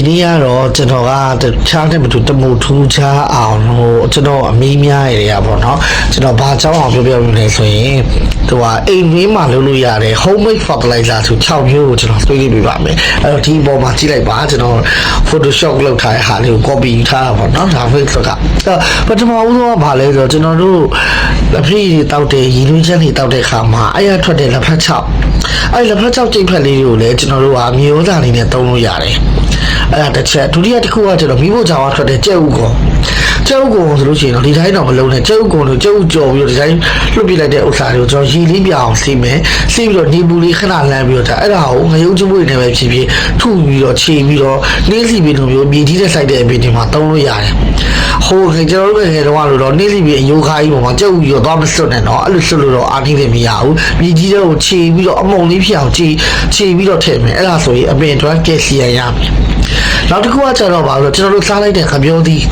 ဒီကတော့ကျွန်တော်ကတခြားတဲ့မတူတမှုထူးခြားအောင်လို့ကျွန်တော်အမေးများရရပါတော့ကျွန်တော်ဘာကြောင်းအောင်ပြောပြနေလဲဆိုရင်သူကအိမ်မင်းမှာလုပ်လို့ရတယ် homemade fertilizer ဆို6မျိုးကိုကျွန်တော်တွေးပြပါမယ်အဲ့တော့ဒီအပေါ်မှာကြည့်လိုက်ပါကျွန်တော် Photoshop လုပ်ထားတဲ့ဟာလေးကို copy ထားတာပေါ့နော်ဒါ Facebook ကပထမဦးဆုံးကဘာလဲဆိုတော့ကျွန်တော်တို့လက်ဖက်ရည်တောက်တဲ့ရည်လွှင့်ချက်တွေတောက်တဲ့ခါမှာအဲ့ရထွက်တဲ့လက်ဖက်6အဲ့လက်ဖက်6ကြိတ်ဖက်လေးတွေကိုလည်းကျွန်တော်တို့ကမျိုးစားအနေနဲ့သုံးလို့ရတယ်အဲ့ဒါတစ်ချက်ဒုတိယတစ်ခုကကျွန်တော်မိဖို့ကြောင်ထွက်တဲ့ကြက်ဥကုန်ဆိုလို့ရှိရင်တော့ဒီတိုင်းတော့မလုံးနဲ့ကြက်ဥကုန်လို့ကြက်ဥကြော်ပြီးတော့ဒီတိုင်းလွတ်ပြလိုက်တဲ့ဥစ္စာတွေကိုကျွန်တော်ရည်လေးပြအောင်စီးမယ်စီးပြီးတော့နေပူလေးခဏလမ်းပြီးတော့ဒါအဲ့ဒါကိုငရုတ်ချပွေနဲ့ပဲဖြစ်ဖြစ်ထုပြီးတော့ခြေပြီးတော့နှင်းစီပင်လိုမျိုးမြေကြီးတဲ့စိုက်တဲ့အပင်တွေမှာသုံးလို့ရတယ်ဟိုကျွန်တော်တို့ငယ်တော့လို့နှင်းစီပင်အယိုးခါကြီးပေါ်မှာကြက်ဥပြီးတော့သွားမစွတ်နဲ့တော့အဲ့လိုစွတ်လို့တော့အားကြီးတယ်မရဘူးမြေကြီးတဲ့ကိုခြေပြီးတော့အမုံလေးဖြစ်အောင်ခြေပြီးတော့ထည့်မယ်အဲ့ဒါဆိုရင်အပင်အတွက်ကက်ဆီယမ်ရမယ်နောက်တစ်ခုကကျတော့ပါလို့ကျွန်တော်တို့စားလိုက်တဲ့ခပြောသီး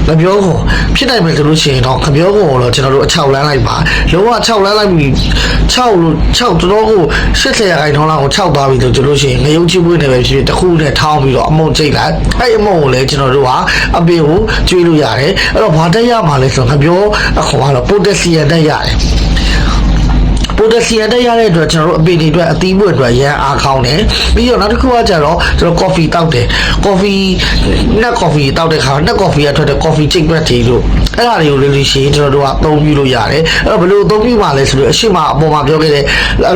ခပြောကိုဖြစ်နိုင်မယ်ဆိုလို့ရှိရင်တော့ခပြောကိုတော့ကျွန်တော်တို့အချောက်လန်းလိုက်ပါလုံးဝ6လန်းလိုက်ပြီး6တော်ကို80ရာခိုင်နှုန်းလောက်ကို6သွားပြီဆိုကျွန်တော်ရှိရင်ငရုတ်ချပွေးနေပဲဖြစ်ဖြစ်တစ်ခုနဲ့ထောင်းပြီးတော့အမုံကျိတ်လိုက်အဲ့အမုံကိုလည်းကျွန်တော်တို့ကအပင်ကိုကျွေးလို့ရတယ်အဲ့တော့ဘာတက်ရမှာလဲဆိုတော့ခပြောအခုကတော့ပိုတက်ဆီယမ်တက်ရတယ်ပိုတက်ဆီယမ်တက်ရတဲ့အတွက်ကျွန်တော်တို့အပင်တွေအတွက်အသီးပွင့်အတွက်ရန်အားကောင်းတယ်ပြီးတော့နောက်တစ်ခုကကျတော့ကျွန်တော် coffee တောက်တယ် coffee တောက်တဲ့ခါနဲ့ coffee ကထွက်တဲ့ coffee ချိတ်ဘက်တွေလို့အဲ့ဒါတွေကိုလေးရှိရင်ကျွန်တော်တို့ကအသုံးပြုလို့ရတယ်အဲ့တော့ဘယ်လိုအသုံးပြုမှာလဲဆိုတော့အရှိမအပေါ်မှာပြောခဲ့တဲ့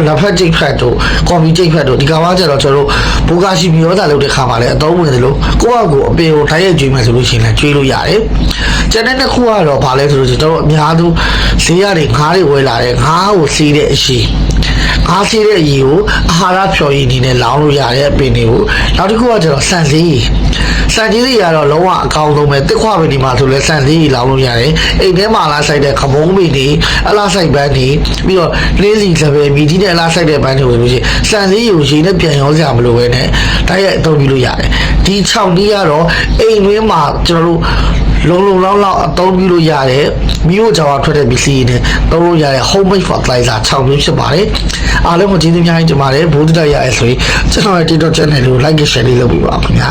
လက်ဖက်ချိတ်ဖက်တို့ coffee ချိတ်ဖက်တို့ဒီကောင်ကကျတော့ကျွန်တော်တို့ဘူကာရှိမျိုးသားလုပ်တဲ့ခါမှာလည်းအသုံးဝင်တယ်လို့ကိုယ့်အကူအပင်ကိုထိုင်ရကျွေးမယ်ဆိုလို့ရှိရင်လည်းကျွေးလို့ရတယ်ကျန်တဲ့တစ်ခုကတော့ဘာလဲဆိုလို့ကျွန်တော်တို့အများစုဈေးရတွေငါးတွေဝယ်လာတယ်ငါးကိုစီးတဲ့အရှိအားစီးတဲ့အရေကိုအာဟာရဖြော်ရည်နေနဲ့လောင်းလို့ရတဲ့အပင်တွေကိုနောက်တစ်ခုကကျတော့စံစည်းတွေကတော့လုံးဝအကောင်းဆုံးပဲတစ်ခွပင်ဒီမှာဆိုလဲစံစည်းလောင်းလို့ရတယ်အိမ်ထဲမှာလာဆိုင်တဲ့ခမုန်းပင်တွေအလားဆိုင်ပန်းတွေပြီးတော့နှင်းစီစပယ်မြည်ကြီးနဲ့အလားဆိုင်တဲ့ပန်းတွေဝင်လို့ရှိရင်စံစည်းကိုရေနဲ့ပြန်ရောစရာမလိုပဲနဲ့တိုက်ရိုက်အသုံးပြုလို့ရတယ်ဒီ6တီးကတော့အိမ်တွင်းမှာကျွန်တော်တို့လုံလောက်အသုံးပြုလို့ရတယ်မြို့ကြောင်ထွက်တဲ့ပစ္စည်းတွေနဲ့သုံးလို့ရတဲ့ homemade fertilizer 6မျိုးဖြစ်ပါတယ်အားလုံးကိုကျေးဇူးများကြီးတင်ပါတယ်ဘိုးတရရဆိုရင်ကျွန်တော်ရဲ့ TikTok channel ကို like share လေးလုပ်ပေးပါခင်ဗျာ